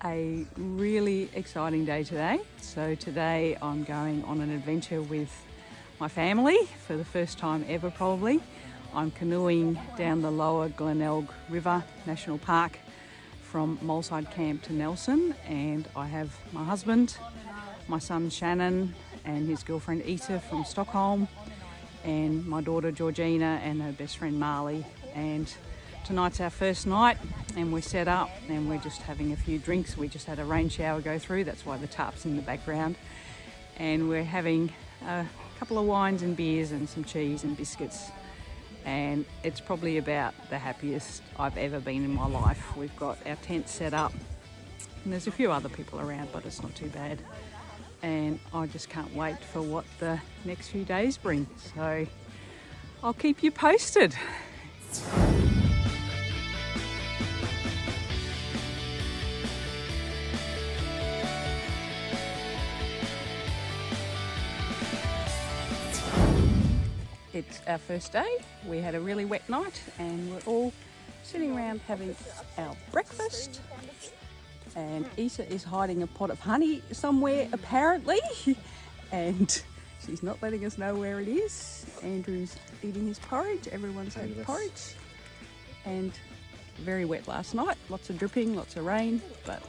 A really exciting day today. So today I'm going on an adventure with my family for the first time ever probably. I'm canoeing down the Lower Glenelg River National Park from Moleside camp to Nelson, and I have my husband, my son Shannon and his girlfriend Ita from Stockholm, and my daughter Georgina and her best friend Marley. And tonight's our first night and we're set up and we're just having a few drinks. We just had a rain shower go through, that's why the tarp's in the background. And we're having a couple of wines and beers and some cheese and biscuits. And it's probably about the happiest I've ever been in my life. We've got our tent set up and there's a few other people around, but it's not too bad. And I just can't wait for what the next few days bring. So I'll keep you posted. It's our first day. We had a really wet night and we're all sitting around having our breakfast. And Issa is hiding a pot of honey somewhere apparently, and she's not letting us know where it is. Andrew's eating his porridge, everyone's had porridge. And very wet last night, lots of dripping, lots of rain, but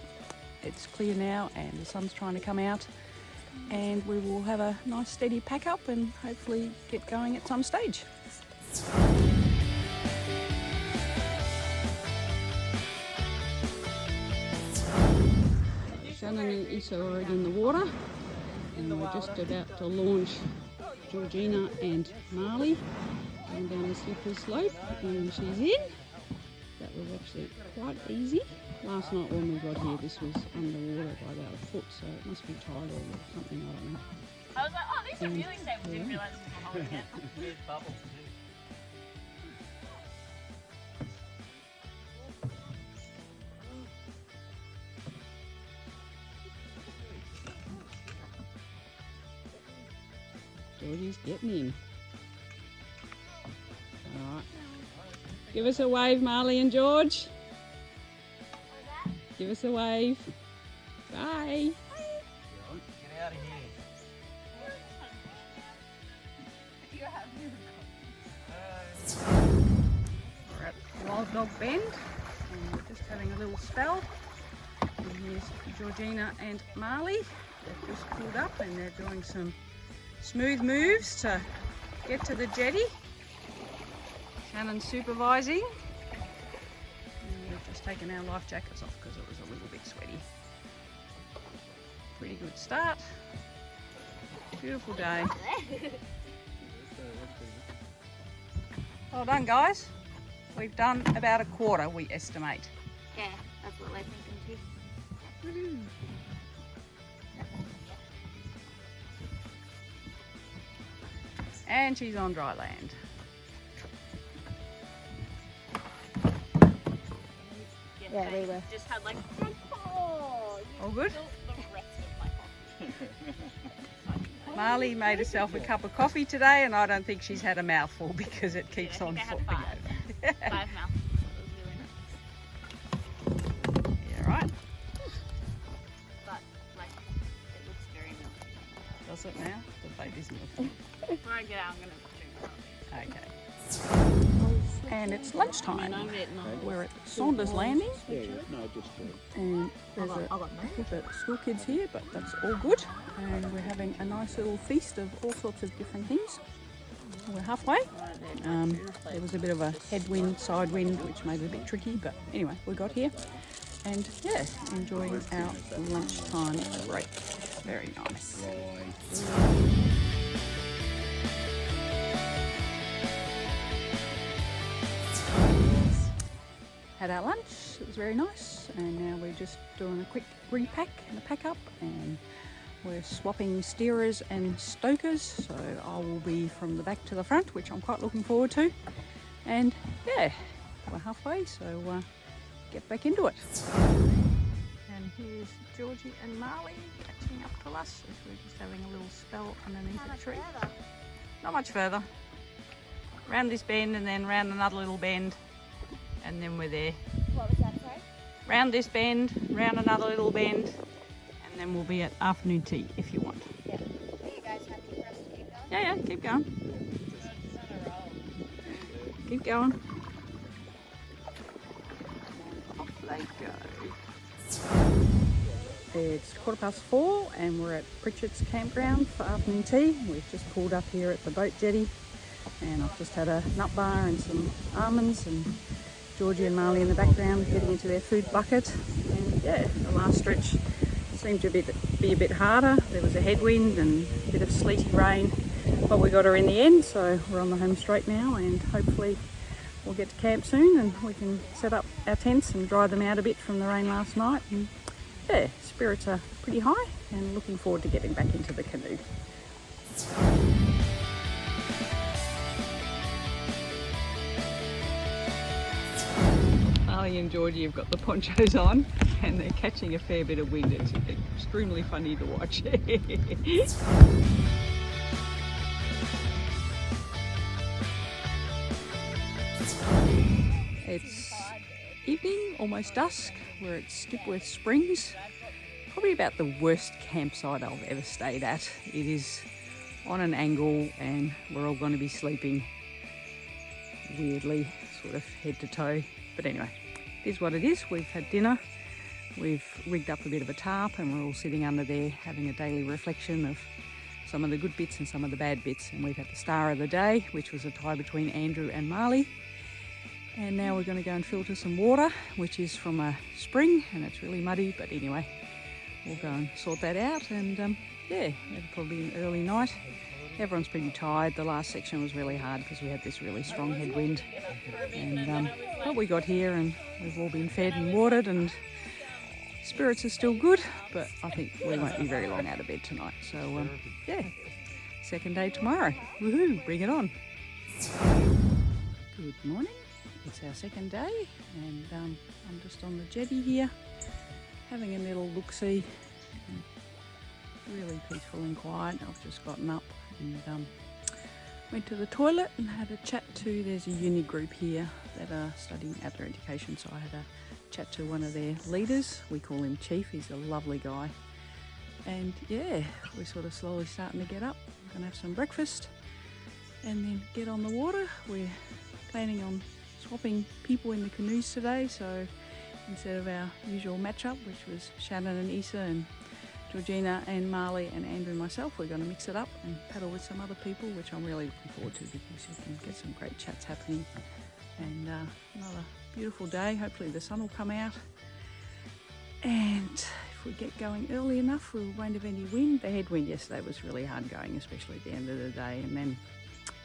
it's clear now and the sun's trying to come out. And we will have a nice steady pack up and hopefully get going at some stage. Shannon and Issa are already in the water and we're just about to launch Georgina and Marley going down the slippery slope, and she's in. That was actually quite easy. Last night when we got here, this was underwater by about a foot, so it must be tidal or something, I don't know. I was like, oh, these are really stable. Didn't realise it was holding it. Weird bubbles too. Georgie's getting in. Alright. Give us a wave, Marley and George. Give us a wave. Bye. Get out of here. We're at Wild Dog Bend and we're just having a little spell. And here's Georgina and Marley. They've just pulled up and they're doing some smooth moves to get to the jetty. Shannon's supervising. And we've just taken our life jackets off because it was a little bit sweaty. Pretty good start. Beautiful day. Well done, guys. We've done about a quarter, we estimate. Yeah, that's what we're thinking too. And she's on dry land. Yeah, we were. Just had like, oh, All good? the rest of my coffee. Marley made herself a cup of coffee today and I don't think she's had a mouthful because it keeps on flopping over. 5 mouthfuls. It was really nice. Yeah, right? But like, it looks very milky. Does it now? The baby's milking. Before I get out, I'm going to drink coffee. Okay. And it's lunchtime. We're at Saunders Landing and there's the school kids here, but that's all good. And we're having a nice little feast of all sorts of different things. We're halfway. There was a bit of a headwind, side wind, which made it a bit tricky, but anyway, we got here. And yeah, enjoying our lunchtime break. Very nice. Had our lunch, it was very nice, and now we're just doing a quick repack and a pack up, and we're swapping steerers and stokers, so I will be from the back to the front, which I'm quite looking forward to. And yeah, we're halfway, so get back into it. And here's Georgie and Marley catching up to us as we're just having a little spell underneath a tree. not much further. Round this bend and then round another little bend, and then we're there. What was that, sorry? Round this bend, round another little bend, and then we'll be at afternoon tea if you want. Yeah. Are you guys happy for us to keep going? Yeah, keep going. It's on a roll. Keep going. Off they go. It's 4:15 and we're at Pritchard's campground for afternoon tea. We've just pulled up here at the boat jetty and I've just had a nut bar and some almonds, and Georgie and Marley in the background getting into their food bucket. And yeah, the last stretch seemed to be a bit harder. There was a headwind and a bit of sleety rain, but we got her in the end, so we're on the home straight now, and hopefully we'll get to camp soon and we can set up our tents and dry them out a bit from the rain last night. And yeah, spirits are pretty high and looking forward to getting back into the canoe. Marley and Georgie have got the ponchos on and they're catching a fair bit of wind. It's extremely funny to watch. It's evening, almost dusk. We're at Skipworth Springs. Probably about the worst campsite I've ever stayed at. It is on an angle and we're all going to be sleeping weirdly, sort of head to toe. But anyway, it is what it is. We've had dinner. We've rigged up a bit of a tarp and we're all sitting under there having a daily reflection of some of the good bits and some of the bad bits. And we've had the star of the day, which was a tie between Andrew and Marley. And now we're going to go and filter some water, which is from a spring, and it's really muddy, but anyway, we'll go and sort that out. And yeah, it'll probably be an early night. Everyone's pretty tired. The last section was really hard because we had this really strong headwind. And but we got here and we've all been fed and watered, and spirits are still good, but I think we won't be very long out of bed tonight. So yeah, second day tomorrow. Woohoo, bring it on. Good morning. It's our second day and I'm just on the jetty here having a little look-see. Really peaceful and quiet. I've just gotten up and went to the toilet and had a chat to, there's a uni group here that are studying outdoor education, so I had a chat to one of their leaders. We call him Chief, he's a lovely guy. And yeah, we're sort of slowly starting to get up. We're going to have some breakfast and then get on the water. We're planning on swapping people in the canoes today, so instead of our usual matchup, which was Shannon and Issa and Georgina and Marley and Andrew and myself, we're going to mix it up and paddle with some other people, which I'm really looking forward to because you can get some great chats happening. And another beautiful day. Hopefully the sun will come out, and if we get going early enough we won't have any wind. The headwind yesterday was really hard going, especially at the end of the day, and then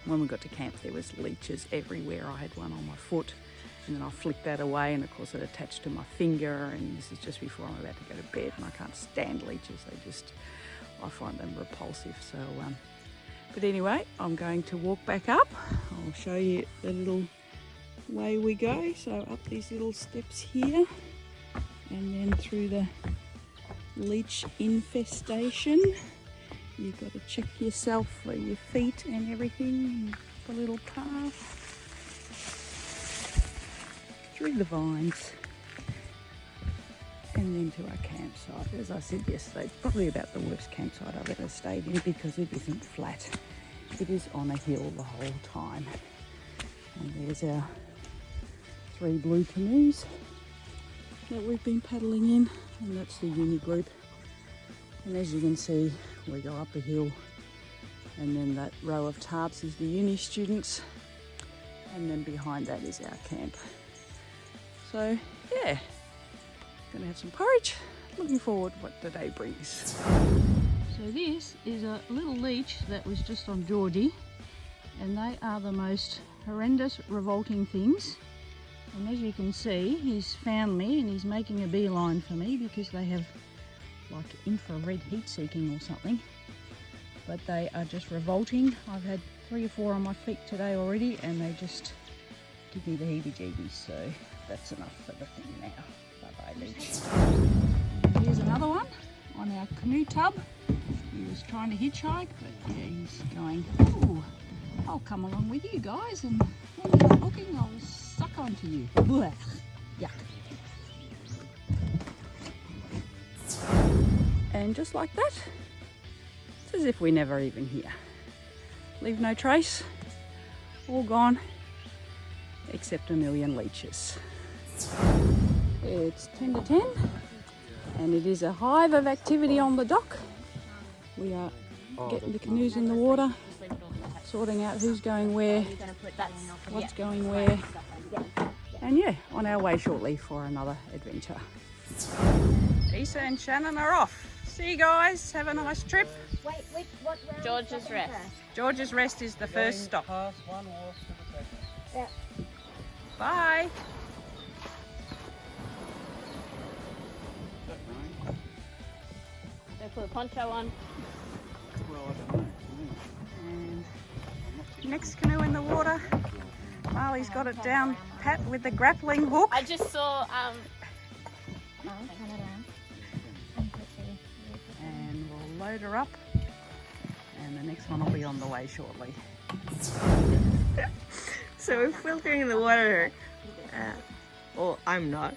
when we got to camp there was leeches everywhere. I had one on my foot and then I flicked that away, and of course it attached to my finger, and this is just before I'm about to go to bed, and I can't stand leeches. I find them repulsive. So but anyway, I'm going to walk back up. I'll show you the little way we go. So up these little steps here and then through the leech infestation. You've got to check yourself for your feet and everything. The little path through the vines and then to our campsite. As I said yesterday, probably about the worst campsite I've ever stayed in because it isn't flat. It is on a hill the whole time. And there's our 3 blue canoes that we've been paddling in, and that's the uni group. And as you can see, we go up a hill, and then that row of tarps is the uni students, and then behind that is our camp. So yeah, gonna have some porridge. Looking forward to what the day brings. So this is a little leech that was just on Geordie, and they are the most horrendous, revolting things. And as you can see, he's found me and he's making a beeline for me because they have like infrared heat seeking or something. But they are just revolting. I've had 3 or 4 on my feet today already, and they just give me the heebie-jeebies. So that's enough for the thing now. Bye-bye, leech. Here's another one on our canoe tub. He was trying to hitchhike, but yeah, he's going, ooh, I'll come along with you guys, and when you're not looking, I'll suck onto you. Blech. Yuck. And just like that, it's as if we're never even here. Leave no trace, all gone, except a million leeches. It's 10 to 10, and it is a hive of activity on the dock. We are getting the canoes in the water, sorting out who's going where, what's going where, and yeah, on our way shortly for another adventure. Isa and Shannon are off. See you guys, have a nice trip. Wait, what round? George's Rest. George's Rest is the first stop. Past one wharf to the second. Yeah. Bye. They put a poncho on. Well, I don't know. And next canoe in the water. Marley's got it down pat with the grappling hook. I just saw And we'll load her up, and the next one will be on the way shortly. So we're filtering in the water. Well, I'm not.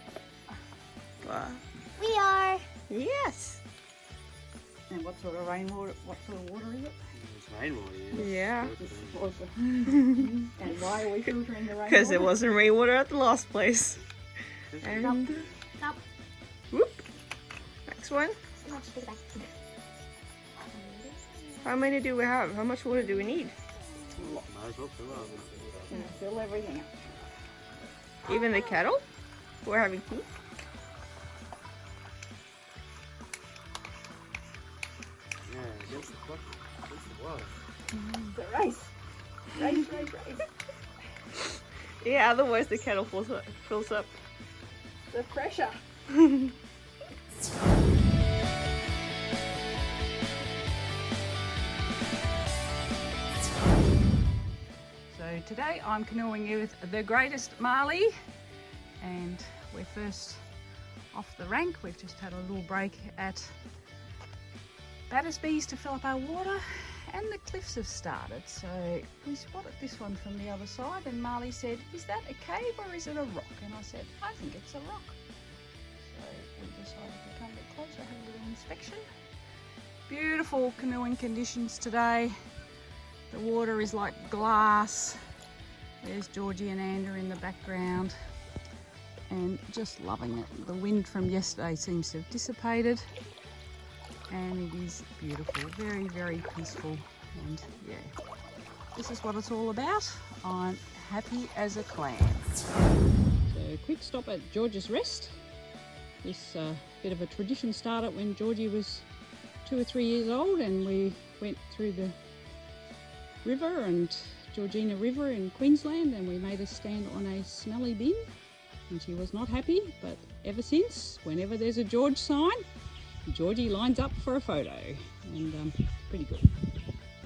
we are. Yes. And what sort of rainwater? What sort of water is it? It's rainwater, yes. Yeah. And why are we filtering the rainwater? Because it wasn't rainwater at the last place. And Stop. whoop. Next one. How many do we have? How much water do we need? Might as well fill up. Fill everything up. Even the kettle? We're having tea. Yeah, against the clock. Against the water. The race. Yeah, otherwise the kettle fills up. The pressure. So today I'm canoeing with the greatest Marley, and we're first off the rank. We've just had a little break at Battersby's to fill up our water, and the cliffs have started. So we spotted this one from the other side, and Marley said, "Is that a cave or is it a rock?" And I said, "I think it's a rock." So we decided to come a bit closer, have a little inspection. Beautiful canoeing conditions today. The water is like glass. There's Georgie and Andrew in the background, and just loving it. The wind from yesterday seems to have dissipated, and it is beautiful, very, very peaceful. And yeah, this is what it's all about. I'm happy as a clam. So quick stop at George's Rest. This bit of a tradition started when Georgie was 2 or 3 years old, and we went through the river and Georgina River in Queensland, and we made a stand on a smelly bin, and she was not happy, but ever since, whenever there's a George sign, Georgie lines up for a photo, and pretty good.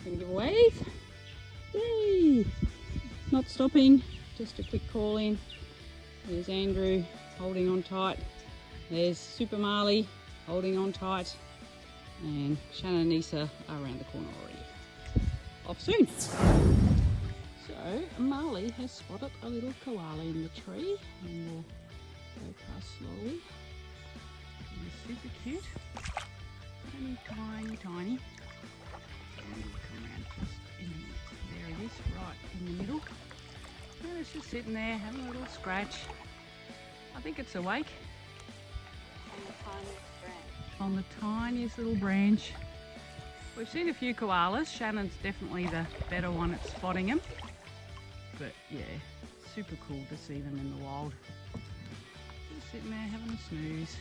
Gonna give a wave. Yay! Not stopping, just a quick call in. There's Andrew holding on tight. There's Super Marley holding on tight, and Shannon and Isa are around the corner already. Off soon. So Marley has spotted a little koala in the tree, and we'll go past slowly. He's super cute. Tiny, tiny, tiny. And we'll come around just in there. It is, right in the middle. And it's just sitting there having a little scratch. I think it's awake. On the tiniest little branch. We've seen a few koalas. Shannon's definitely the better one at spotting them. But yeah, super cool to see them in the wild. Just sitting there having a snooze.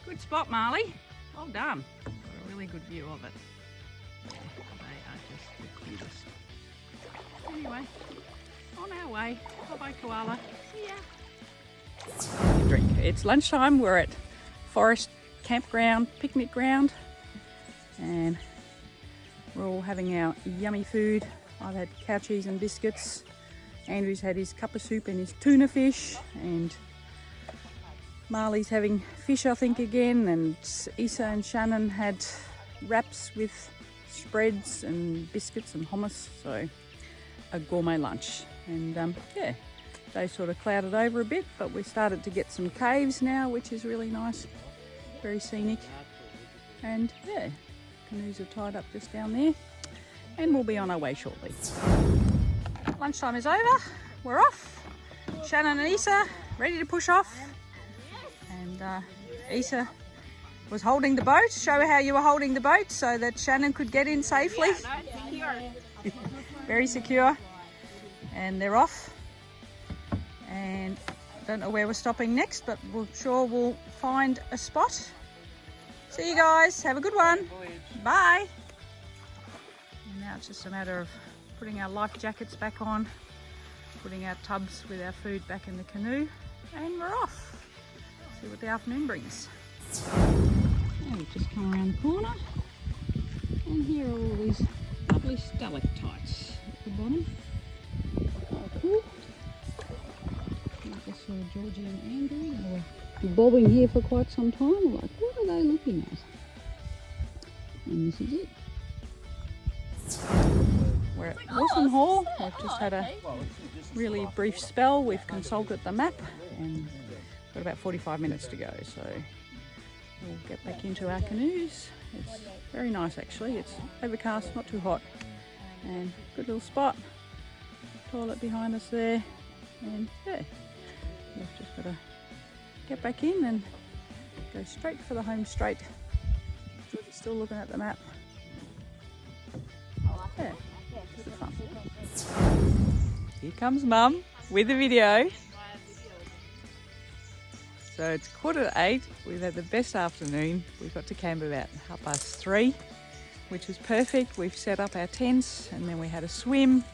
Good spot, Marley. Well done. Got a really good view of it. Yeah, they are just the cutest. Anyway, on our way. Bye-bye, koala. See ya. Drink. It's lunchtime. We're at Forest Campground, picnic ground, and we're all having our yummy food. I've had cow cheese and biscuits. Andrew's had his cup of soup and his tuna fish, and Marley's having fish, I think, again, and Isa and Shannon had wraps with spreads and biscuits and hummus. So a gourmet lunch. And yeah, they sort of clouded over a bit, but we started to get some caves now, which is really nice, very scenic. And yeah, canoes are tied up just down there, and we'll be on our way shortly. Lunchtime is over, we're off. Shannon and Isa ready to push off. And Isa was holding the boat. Show how you were holding the boat so that Shannon could get in safely. Yeah, no, secure. Very secure. And they're off. And don't know where we're stopping next, but we're sure we'll find a spot. See you guys. Have a good one. Bye. And now it's just a matter of putting our life jackets back on, putting our tubs with our food back in the canoe, and we're off. See what the afternoon brings. Now we've just come around the corner, and here are all these lovely stalactites at the bottom. Oh, cool. I just saw Georgie and Andrew. They were bobbing here for quite some time. I'm like, what are they looking at? And this is it. We're at Wilson Hall. We've just had a really brief spell. We've consulted the map and got about 45 minutes to go. So we'll get back into our canoes. It's very nice actually. It's overcast, not too hot, and good little spot. Toilet behind us there, and yeah, we've just got to get back in and go straight for the home straight. Georgie's still looking at the map. Yeah, good fun. Here comes Mum with the video. So it's 7:45. We've had the best afternoon. We got to camp about 3:30, which was perfect. We've set up our tents and then we had a swim.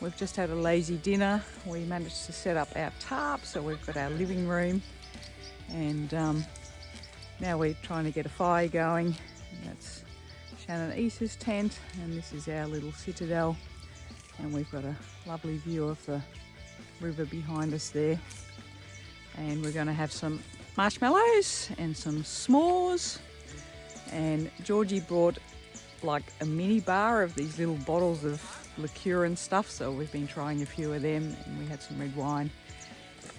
We've just had a lazy dinner. We managed to set up our tarp, so we've got our living room. And now we're trying to get a fire going. And that's Shannon and Isa's tent, and this is our little citadel. And we've got a lovely view of the river behind us there. And we're going to have some marshmallows and some s'mores. And Georgie brought like a mini bar of these little bottles of liqueur and stuff, so we've been trying a few of them, and we had some red wine.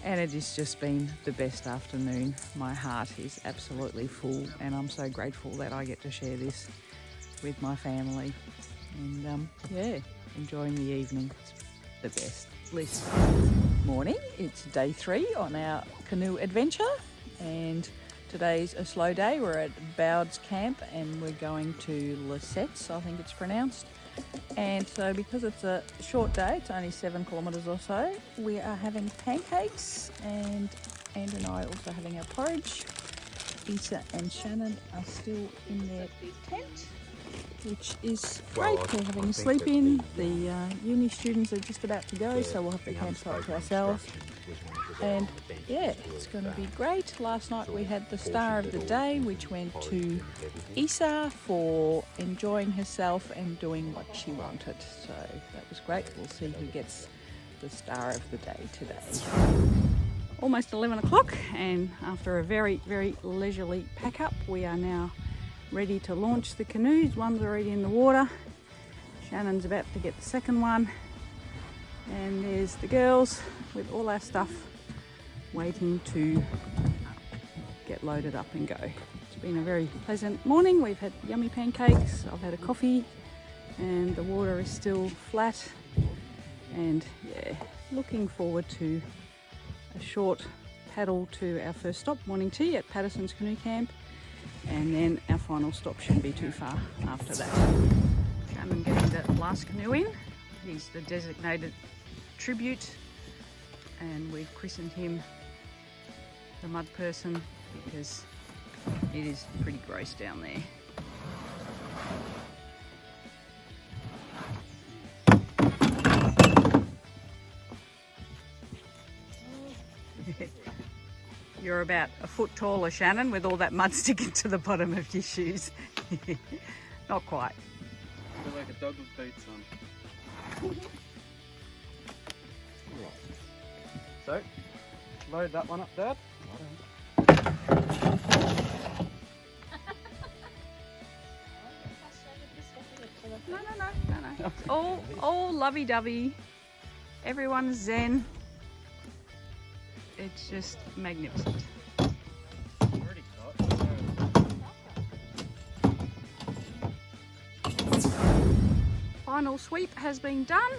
And it has just been the best afternoon. My heart is absolutely full, and I'm so grateful that I get to share this with my family. And yeah, enjoying the evening. It's the best. Bliss. Morning, it's day 3 on our canoe adventure, and today's a slow day. We're at Bowd's Camp and we're going to Lesseps, I think it's pronounced. And so because it's a short day, it's only 7 kilometres or so, we are having pancakes, and Anne and I are also having our porridge. Isa and Shannon are still in their tent, which is great. We're having a sleep in. The uni students are just about to go, so we'll have the campsite to ourselves. And yeah, it's going to be great. Last night we had the star of the day, which went to Isa for enjoying herself and doing what she wanted. So that was great. We'll see who gets the star of the day today. Almost 11 o'clock, and after a very, very leisurely pack up, we are now ready to launch the canoes. One's already in the water. Shannon's about to get the second one. And there's the girls with all our stuff waiting to get loaded up and go. It's been a very pleasant morning. We've had yummy pancakes. I've had a coffee, and the water is still flat. And yeah, looking forward to a short paddle to our first stop, morning tea at Patterson's Canoe Camp. And then our final stop shouldn't be too far after that. Shannon getting the last canoe in. He's the designated tribute, and we've christened him the Mud Person because it is pretty gross down there. You're about a foot taller, Shannon, with all that mud sticking to the bottom of your shoes. Not quite. I feel like a dog with boots on. So, load that one up, Dad. No. It's all lovey-dovey. Everyone's zen. It's just magnificent. Already caught. Final sweep has been done.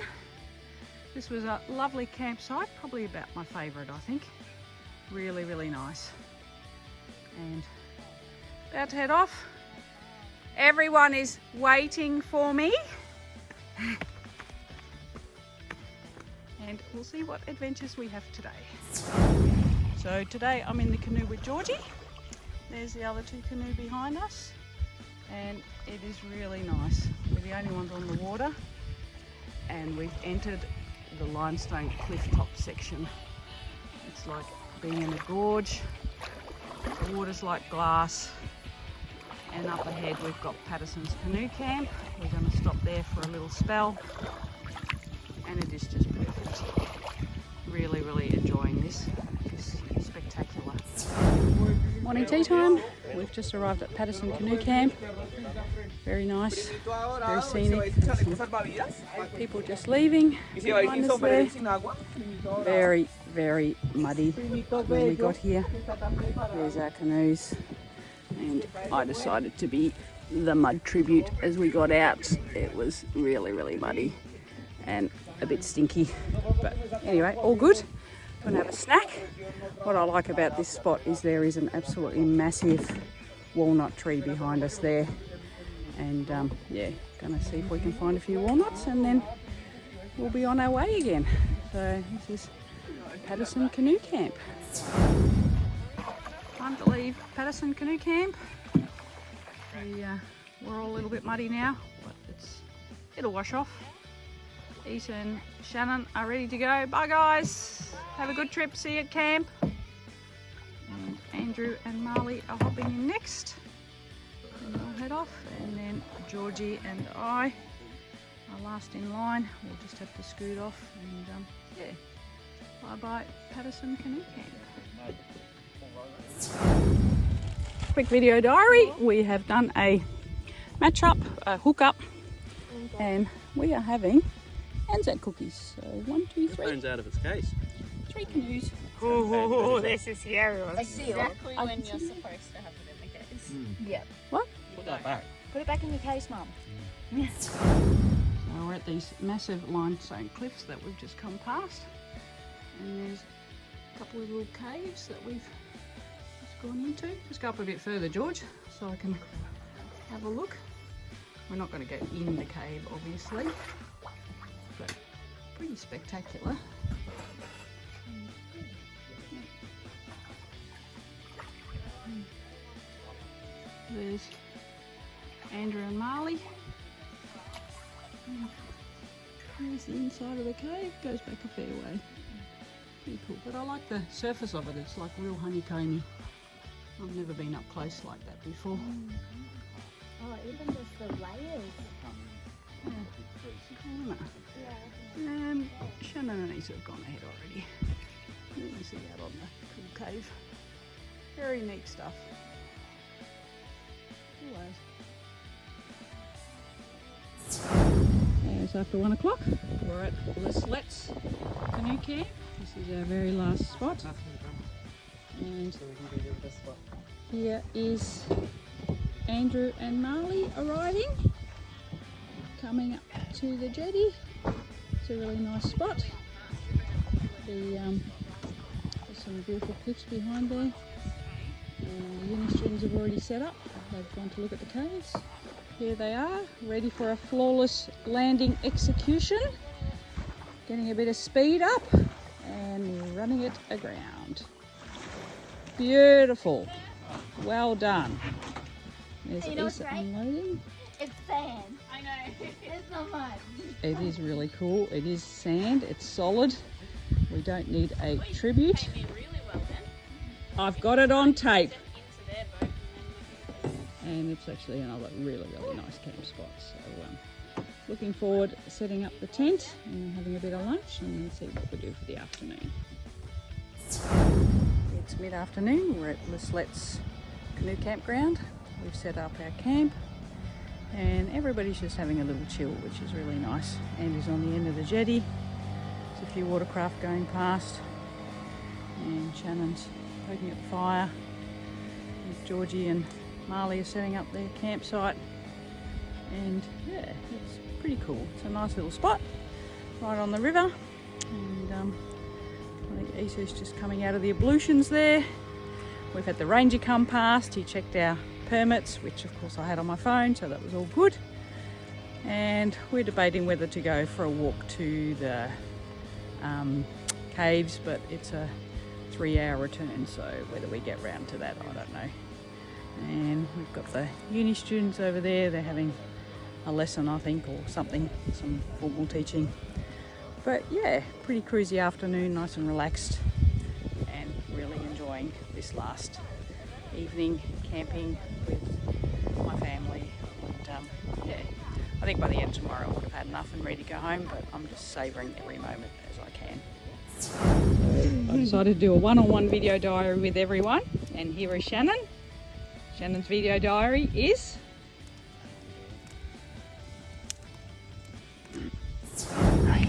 This was a lovely campsite, probably about my favourite, I think. Really, really nice. And about to head off. Everyone is waiting for me. And we'll see what adventures we have today. So today I'm in the canoe with Georgie. There's the other two canoe behind us. And it is really nice. We're the only ones on the water. And we've entered the limestone cliff top section. It's like being in a gorge. The water's like glass. And up ahead we've got Patterson's Canoe Camp. We're going to stop there for a little spell. And it is just perfect. Really, really enjoying this. It's spectacular. Morning tea time. We've just arrived at Patterson Canoe Camp. Very nice, very scenic. People just leaving. Behind us there. Very, very muddy when we got here. There's our canoes. And I decided to be the mud tribute as we got out. It was really, really muddy and a bit stinky. But anyway, all good. Gonna have a snack. What I like about this spot is there is an absolutely massive walnut tree behind us there. And yeah, gonna see if we can find a few walnuts and then we'll be on our way again. So this is Patterson Canoe Camp. Time to leave Patterson Canoe Camp. We're all a little bit muddy now, but it'll wash off. Ethan and Shannon are ready to go. Bye guys, have a good trip, see you at camp. And Andrew and Marley are hopping in next. And they'll head off, and then Georgie and I are last in line. We'll just have to scoot off and yeah, bye bye Patterson Canoe Camp. Quick video diary. We have done a match up, a hook up, and we are having Anzac cookies. So 1, 2, 3. Phone's out of its case. 3 canoes. Oh, this is scary. Exactly when you're supposed to have it in the case. Yep. What? Put that back. Put it back in your case, Mum. So we're at these massive limestone cliffs that we've just come past, and there's a couple of little caves that we've just gone into. Just go up a bit further, George, so I can have a look. We're not going to go in the cave, obviously, but pretty spectacular. There's Andrew and Marley. There's the inside of the cave, goes back a fair way. Pretty cool, but I like the surface of it, it's like real honeycomby. I've never been up close like that before. Oh, even just the layers. Shannon and Issa have gone ahead already. You can see that on the cool cave. Very neat stuff. Always. It's after 1 o'clock. We're at Let's Canoe Camp. This is our very last spot. And here is Andrew and Marley arriving, coming up to the jetty. It's a really nice spot. There's some beautiful cliffs behind there. And the Unistrings have already set up. They've gone to look at the caves. Here they are, ready for a flawless landing execution. Getting a bit of speed up and running it aground. Beautiful. Well done. There's You know what's Issa great? unloading. It's sand. I know. It's not mud. It is really cool. It is sand. It's solid. We don't need a tribute. Came in really well then. I've got it on tape. Into their boat and then And it's actually another really, really nice camp spot. So looking forward to setting up the tent and having a bit of lunch and then see what we do for the afternoon. It's mid-afternoon. We're at Let's Canoe Campground. We've set up our camp and everybody's just having a little chill, which is really nice. Andrew's on the end of the jetty, There's a few watercraft going past, and Shannon's poking at the fire. And Georgie and Marley are setting up their campsite, and yeah, it's pretty cool. It's a nice little spot right on the river, and I think Issa's just coming out of the ablutions there. We've had the ranger come past. He checked our permits, which of course I had on my phone, so that was all good. And we're debating whether to go for a walk to the caves, but it's a 3-hour return, so whether we get round to that, I don't know. And we've got the uni students over there. They're having a lesson, I think, or something, some formal teaching. But yeah, pretty cruisy afternoon, nice and relaxed, and really enjoying this last evening camping with my family. And yeah, I think by the end of tomorrow I would have had enough and ready to go home, but I'm just savouring every moment as I can. I decided to do a one-on-one video diary with everyone, and here is Shannon. Shannon's video diary is...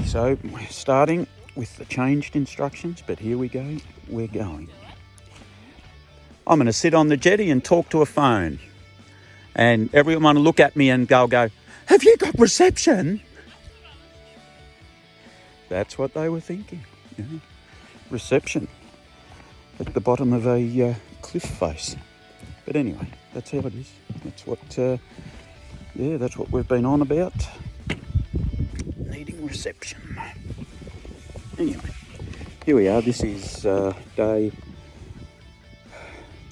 So we're starting with the changed instructions, but here we go, we're going. I'm going to sit on the jetty and talk to a phone, and everyone will look at me and go, have you got reception? That's what they were thinking, you know, reception at the bottom of a cliff face. But anyway, that's how it is. That's what, that's what we've been on about. Needing reception. Anyway, here we are. This is day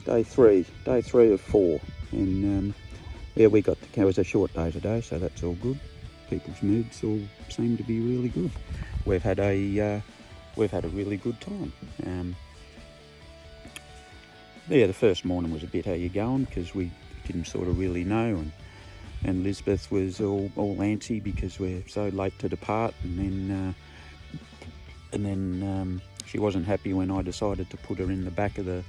3 of 4, and yeah, we got it was a short day today, so that's all good. People's moods all seem to be really good. We've had a really good time. Yeah, the first morning was a bit how you going, because we didn't sort of really know, and Lisbeth was all antsy because we're so late to depart, and then she wasn't happy when I decided to put her in the back of the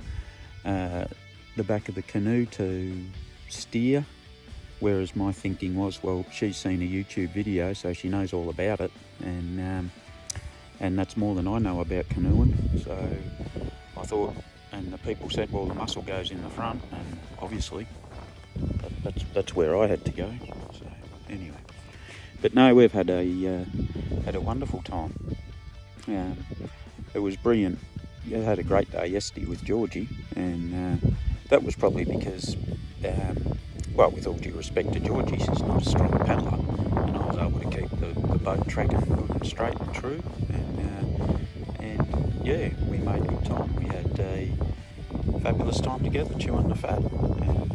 canoe to steer, whereas my thinking was, well, she's seen a YouTube video, so she knows all about it, and that's more than I know about canoeing. So I thought, and the people said, well, the muscle goes in the front, and obviously that's where I had to go. So anyway, but no, we've had a wonderful time. It was brilliant. I had a great day yesterday with Georgie, and that was probably because, well, with all due respect to Georgie, she's not a strong paddler, and I was able to keep the boat tracking good and straight and true, and yeah, we made good time. We had a fabulous time together chewing the fat, and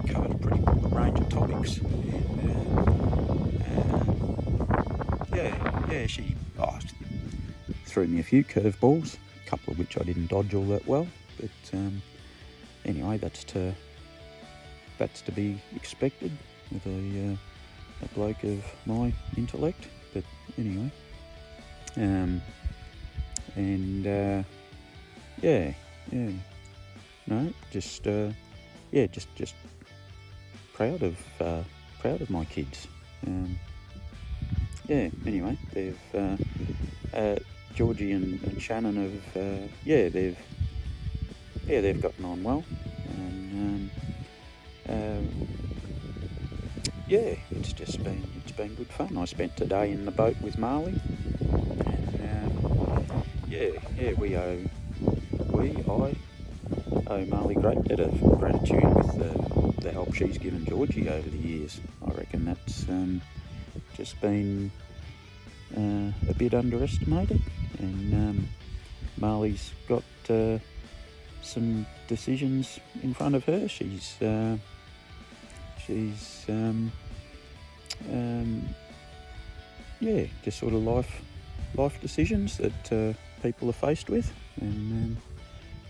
covered a pretty good range of topics. And she threw me a few curveballs, a couple of which I didn't dodge all that well, but anyway, that's to be expected with a bloke of my intellect. But anyway, just proud of my kids. Anyway, they've Georgie and Shannon have they've gotten on well, and it's been good fun. I spent today in the boat with Marley, and I owe Marley a great debt of gratitude with the help she's given Georgie over the years. I reckon that's just been a bit underestimated, and Marley's got some decisions in front of her. She's just sort of life decisions that people are faced with, and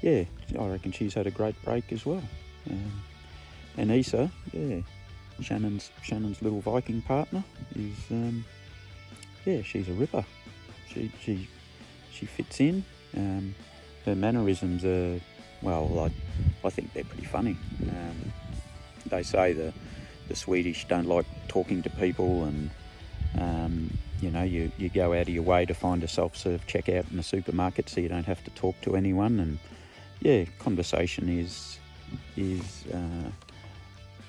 I reckon she's had a great break as well. And Issa, Shannon's little Viking partner, is she's a ripper. She fits in. Her mannerisms are, well, I think they're pretty funny. They say the Swedish don't like talking to people, and you know, you go out of your way to find a self-serve checkout in the supermarket so you don't have to talk to anyone. And yeah, conversation is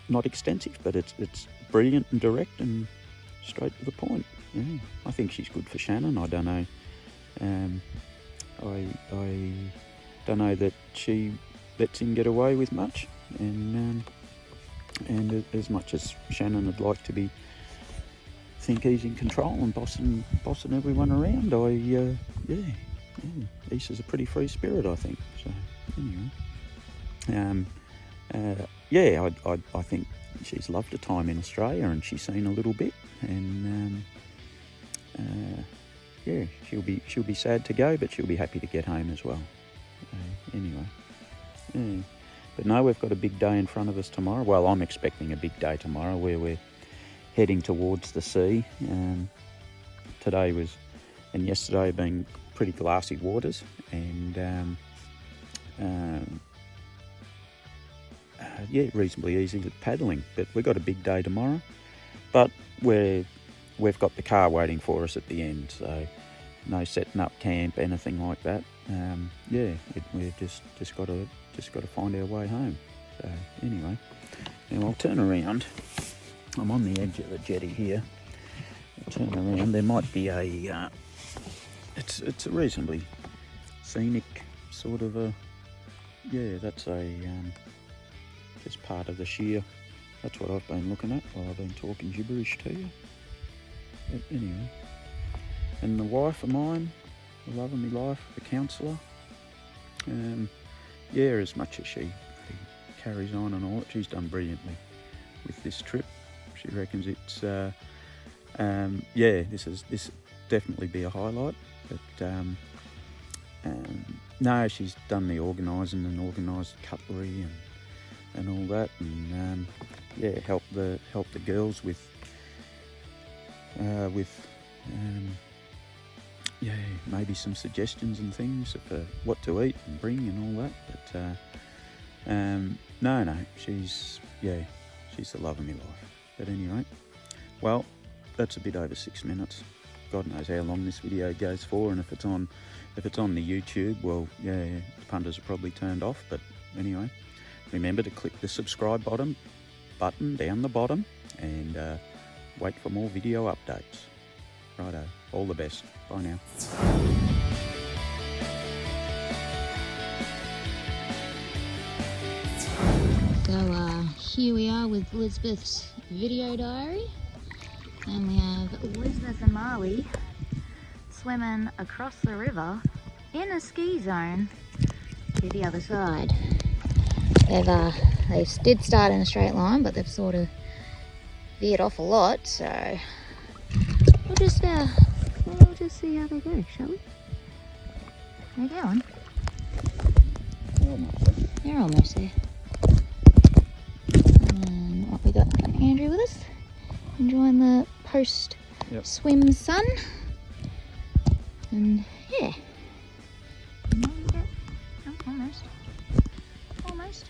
not extensive, but it's brilliant and direct and straight to the point. Yeah, I think she's good for Shannon. I don't know. I don't know that she lets him get away with much, and as much as Shannon would like to think he's in control and bossing everyone around, Issa's a pretty free spirit, I think. So anyway, I think she's loved her time in Australia, and she's seen a little bit, and she'll be sad to go, but she'll be happy to get home as well. Anyway, yeah. But no, we've got a big day in front of us tomorrow. Well, I'm expecting a big day tomorrow where we're heading towards the sea. Today and yesterday have been pretty glassy waters, and reasonably easy paddling. But we've got a big day tomorrow. But we've got the car waiting for us at the end, so no setting up camp, anything like that. We've just got to find our way home. So anyway, now I'll turn around. I'm on the edge of the jetty here. I'll turn around. There might be a it's a reasonably scenic sort of a, that's a just part of the sheer. That's what I've been looking at while I've been talking gibberish to you. But anyway, and the wife of mine, the love of my life, the counsellor, as much as she carries on and all, she's done brilliantly with this trip. She reckons it's this definitely be a highlight. But no, she's done the organising and organised cutlery and all that, and help the girls with maybe some suggestions and things for what to eat and bring and all that. But she's the love of my life. But anyway, well, that's a bit over 6 minutes. God knows how long this video goes for, and if it's on the YouTube, well, the punters are probably turned off. But anyway, remember to click the subscribe button down the bottom, and wait for more video updates. Righto, all the best. Bye now. So here we are with Elizabeth's video diary, and we have Elizabeth and Marley swimming across the river in a ski zone to the other side. They did start in a straight line, but they've sort of veered off a lot, so we'll just see how they go, shall we? How they going? They're almost there. And what we got Andrew with us, enjoying the post swim sun, and yeah. Almost.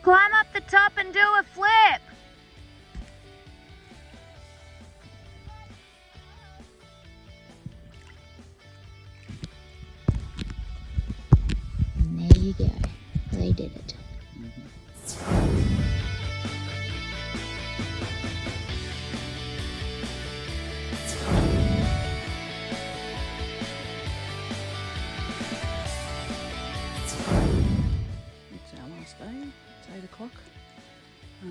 Climb up the top and do a flip. And there you go. They did it. It's our last day. It's 8 o'clock. We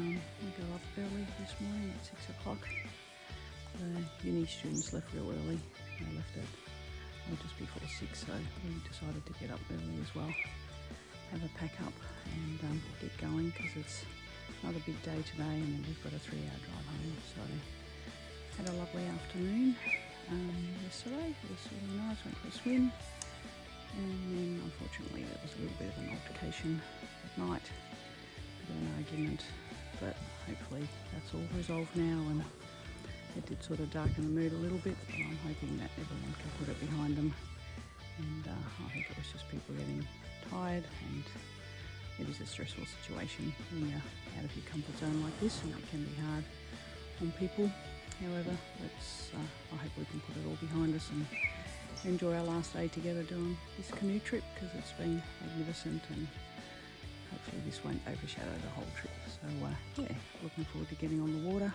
got up early this morning at 6 o'clock. The uni students left real early. They left at just before 6, so we decided to get up early as well. have a pack up and get going, because it's another big day today, and then we've got a 3-hour drive home. So had a lovely afternoon yesterday. It was really nice. Went for a swim, and then unfortunately there was a little bit of an altercation at night, a bit of an argument, but hopefully that's all resolved now, and it did sort of darken the mood a little bit, but I'm hoping that everyone can put it behind them. And I think it was just people getting tired, and it is a stressful situation when you're out of your comfort zone like this, and it can be hard on people. However, I hope we can put it all behind us and enjoy our last day together doing this canoe trip, because it's been magnificent, and hopefully this won't overshadow the whole trip. So yeah, looking forward to getting on the water.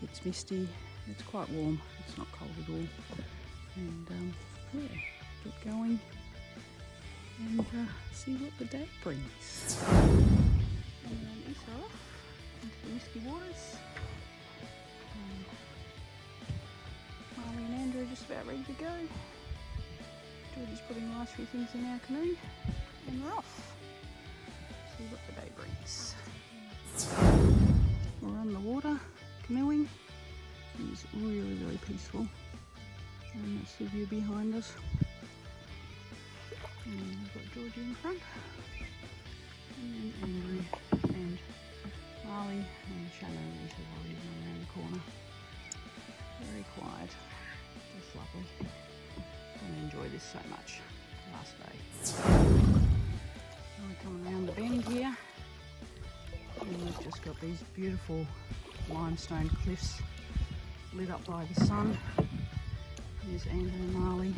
It's misty, it's quite warm, it's not cold at all, and yeah, get going and see what the day brings. And then ease off into the misty waters. Marley and Andrew are just about ready to go. Georgie's putting the last few things in our canoe, and we're off. See what the day brings. We're on the water, canoeing. It's really, really peaceful. And that's the view behind us. And then we've got Georgie in front. And then Andrew and Marley and Canoe is already running around the corner. Very quiet. Just lovely. Gonna enjoy this so much. Last day. Now we're coming around the bend here. And we've just got these beautiful limestone cliffs lit up by the sun. There's Andrew and Marley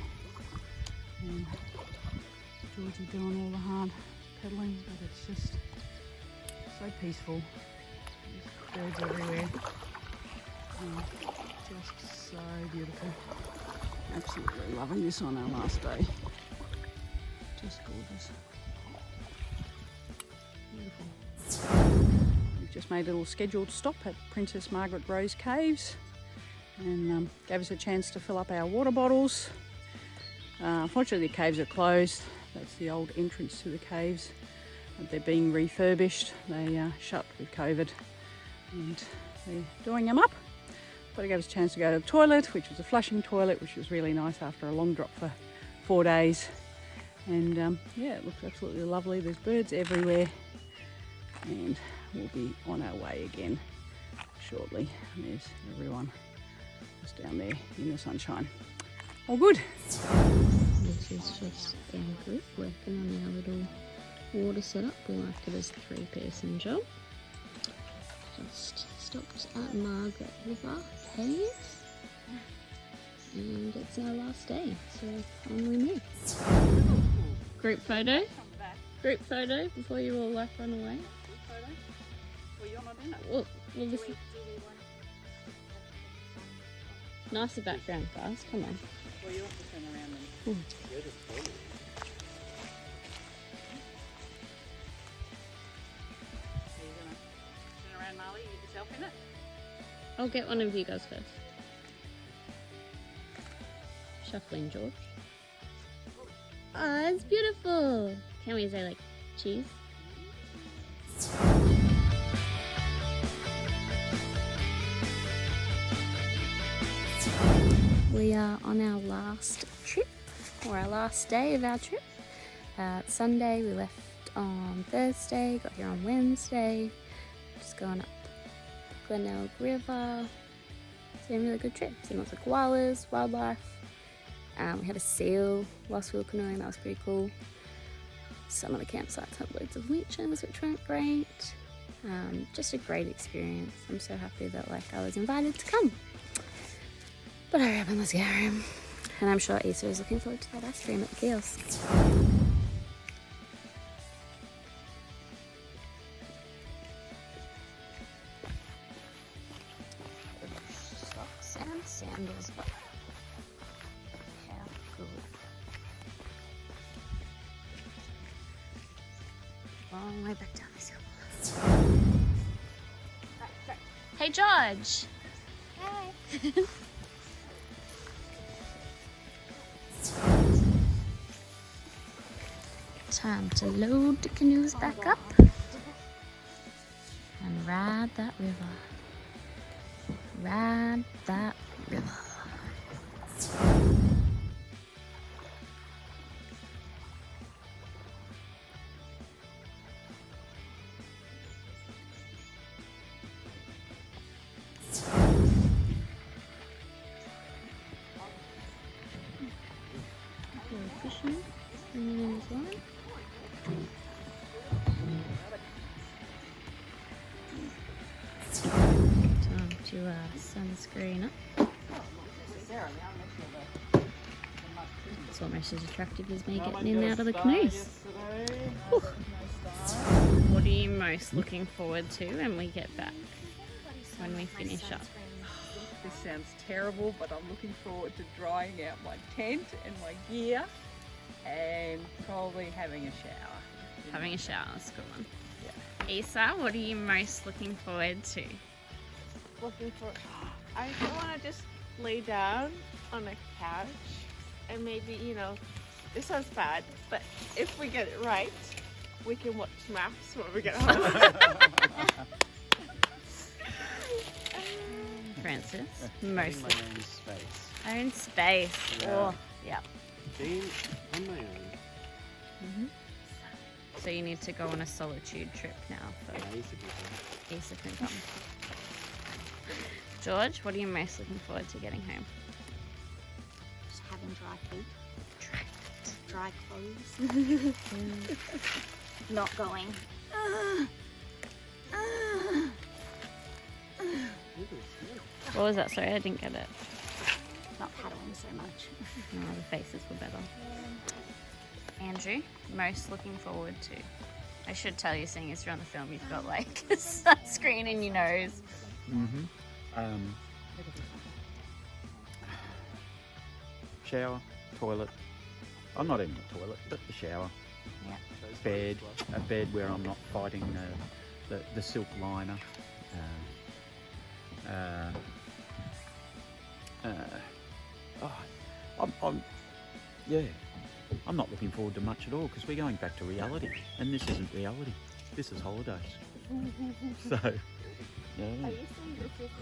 and Georgie doing all the hard pedaling, but it's just so peaceful. There's birds everywhere. Just so beautiful. Absolutely loving this on our last day. Just gorgeous. Beautiful. We've just made a little scheduled stop at Princess Margaret Rose Caves, and gave us a chance to fill up our water bottles. Unfortunately the caves are closed. That's the old entrance to the caves. They're being refurbished. They shut with COVID, and they're doing them up. But it gave us a chance to go to the toilet, which was a flushing toilet, which was really nice after a long drop for 4 days. And yeah, it looks absolutely lovely. There's birds everywhere, and we'll be on our way again shortly. And there's everyone just down there in the sunshine. All good. This is just our group working on our little water setup. We like it as a 3-person job. Just stopped at Margaret River Caves, and it's our last day, so only me. Group photo? Group photo before you all like run away? Well, you're not in it. Well this is nicer background, guys. Come on. Well, you have to turn around then. Are you going to turn around, Marley? You get yourself in it? I'll get one of you guys first. Shuffling, George. Oh, it's beautiful. Can we say like cheese? We are on our last trip, or our last day of our trip. Sunday, we left on Thursday, got here on Wednesday, just going up Glenelg River. It's been a really good trip. Seen lots of koalas, wildlife. We had a seal whilst we were canoeing, that was pretty cool. Some of the campsites had loads of leeches, which weren't great. Just a great experience. I'm so happy that I was invited to come. But hurry up and let's get home. And I'm sure Issa is looking forward to that ice cream at the kiosk. Socks and sandals, but how good. Long way back down this hill. Hey George! Hi! Time to load the canoes back up and ride that river. Ride that river. Fishing, bringing in his line. Time to sunscreen up. It's almost as attractive as me getting in and out of the canoes. Whew. What are you most looking forward to when we get back? When we finish up? This sounds terrible, but I'm looking forward to drying out my tent and my gear and probably having a shower. Having a shower, that's a good one. Yeah. Isa, what are you most looking forward to? Looking for. I want to just lay down on a couch and maybe, you know, this sounds bad, but if we get it right, we can watch maps when we get home. Francis, mostly own space. own space. Yeah. Oh, yeah. Being on my own. So you need to go on a solitude trip now for I used to do that. Isa can come. George, what are you most looking forward to getting home? Just having dry feet, Dry dry clothes. Not going. What was that? Sorry, I didn't get it. Not paddling so much. No, the faces were better. Andrew, most looking forward to? I should tell you, seeing as you're on the film, you've got like sunscreen in your nose. Shower, toilet. I'm not even a toilet, but the shower. Yeah. Bed, a bed where I'm not fighting the silk liner. I'm not looking forward to much at all because we're going back to reality, and this isn't reality. This is holidays. So, yeah.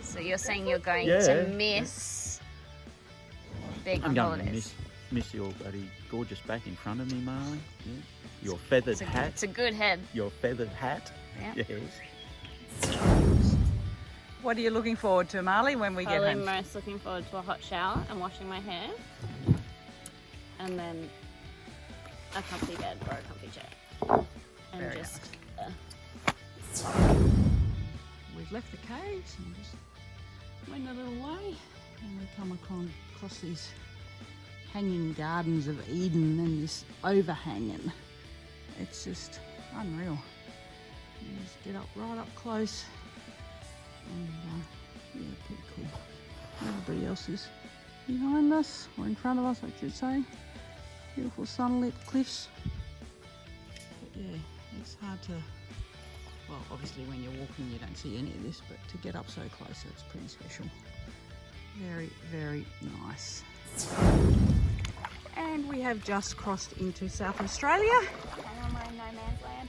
So you're saying you're going Yeah. to miss being I'm on going to holidays? miss your bloody gorgeous back in front of me, Marley. Yeah. Your feathered hat. It's a good head. Your feathered hat. Yeah. Yes. What are you looking forward to, Marley, when we get Probably home? most looking forward to a hot shower and washing my hair. And then a comfy bed or a comfy chair. And Very just We've left the caves and just went a little way and we come across these hanging gardens of Eden and this overhanging. It's just unreal. You just get up right up close and yeah, pretty cool. Everybody else is behind us or in front of us, I should say. Beautiful sunlit cliffs. But yeah, it's hard to, well, obviously when you're walking you don't see any of this, but to get up so close, it's pretty special. Very, very nice. And we have just crossed into South Australia. And we're in no man's land.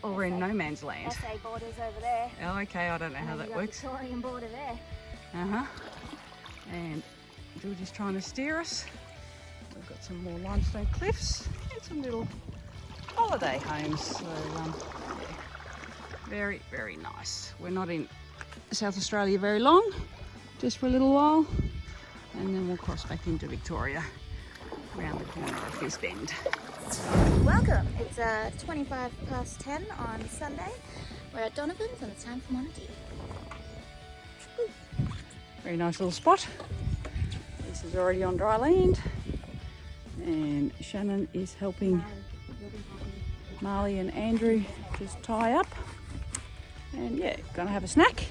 Or we're in no man's land. SA borders over there. Oh, okay, I don't know how And that we've got works. Victorian border there. Uh-huh. And George is trying to steer us. We've got some more limestone cliffs and some little holiday homes. So, yeah, very, very nice. We're not in South Australia very long, just for a little while. And then we'll cross back into Victoria around the corner of this bend. Welcome. It's 25 past 10 on Sunday. We're at Donovan's and it's time for Monty. Very nice little spot. This is already on dry land. And Shannon is helping Marley and Andrew just tie up. And yeah, gonna have a snack.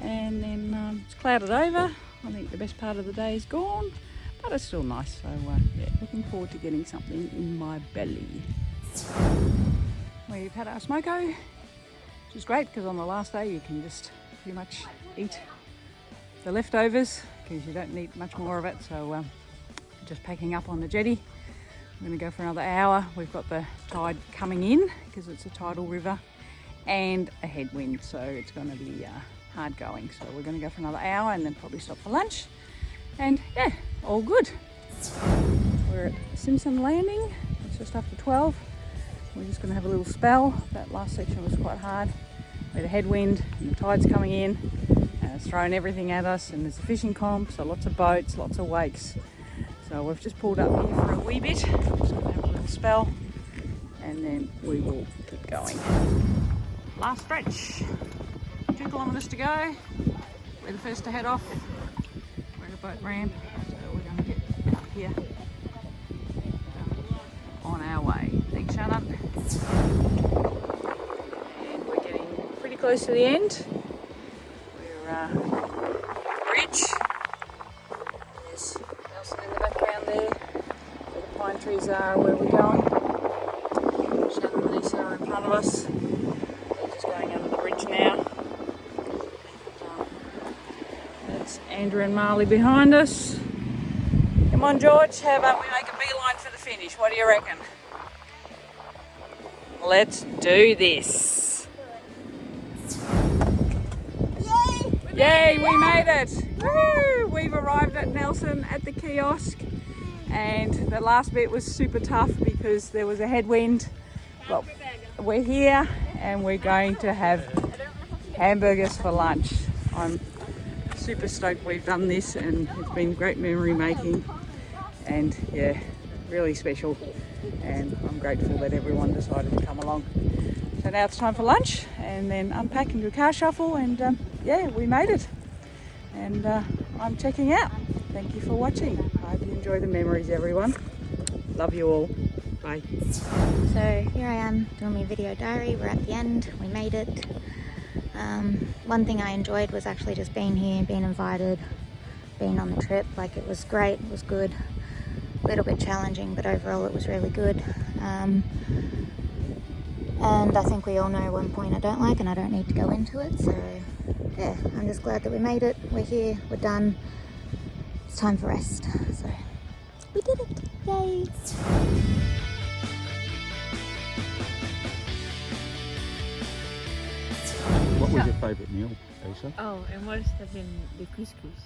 And then it's clouded over. I think the best part of the day is gone, but it's still nice. So yeah, looking forward to getting something in my belly. We've had our smoko, which is great because on the last day you can just pretty much eat the leftovers because you don't need much more of it. So just packing up on the jetty We're going to go for another hour. We've got the tide coming in because it's a tidal river and a headwind, so it's going to be hard going. So we're going to go for another hour and then probably stop for lunch. And yeah, all good. We're at Simpson Landing. It's just after 12. We're just going to have a little spell. That last section was quite hard. We had a headwind and the tide's coming in and it's throwing everything at us, and there's a fishing comp, so lots of boats, lots of wakes. So we've just pulled up here for a wee bit. Just going to have a little spell and then we will keep going. Last stretch. 2 kilometres to go. We're the first to head off. We're at a boat ramp, so we're going to get out here on our way. Thanks, Shannon. And we're getting pretty close to the end. We're bridge. There's Nelson in the background there. Where the pine trees are, where we're going. Shannon and Lisa are in front of us. They're just going under the bridge now. That's Andrew and Marley behind us. Come on, George, how about we make a beeline for the finish? What do you reckon? Let's do this. Yay, we made it! Woo! We've arrived at Nelson at the kiosk, and the last bit was super tough because there was a headwind. But we're here and we're going to have hamburgers for lunch. I'm super stoked we've done this, and it's been great memory making, and yeah, really special, and I'm grateful that everyone decided to come along. So now it's time for lunch and then unpack and do a car shuffle, and yeah, we made it, and I'm checking out. Thank you for watching. I hope you enjoy the memories, everyone. Love you all. Bye. So here I am doing my video diary. We're at the end. We made it. One thing I enjoyed was actually just being here, being invited, being on the trip. Like, it was great, it was good. A little bit challenging, but overall it was really good. And I think we all know one point I don't like, and I don't need to go into it. So yeah, I'm just glad that we made it. We're here, we're done. It's time for rest. So we did it. Yay! What was your favourite meal, Lisa? Oh, it must have been the couscous.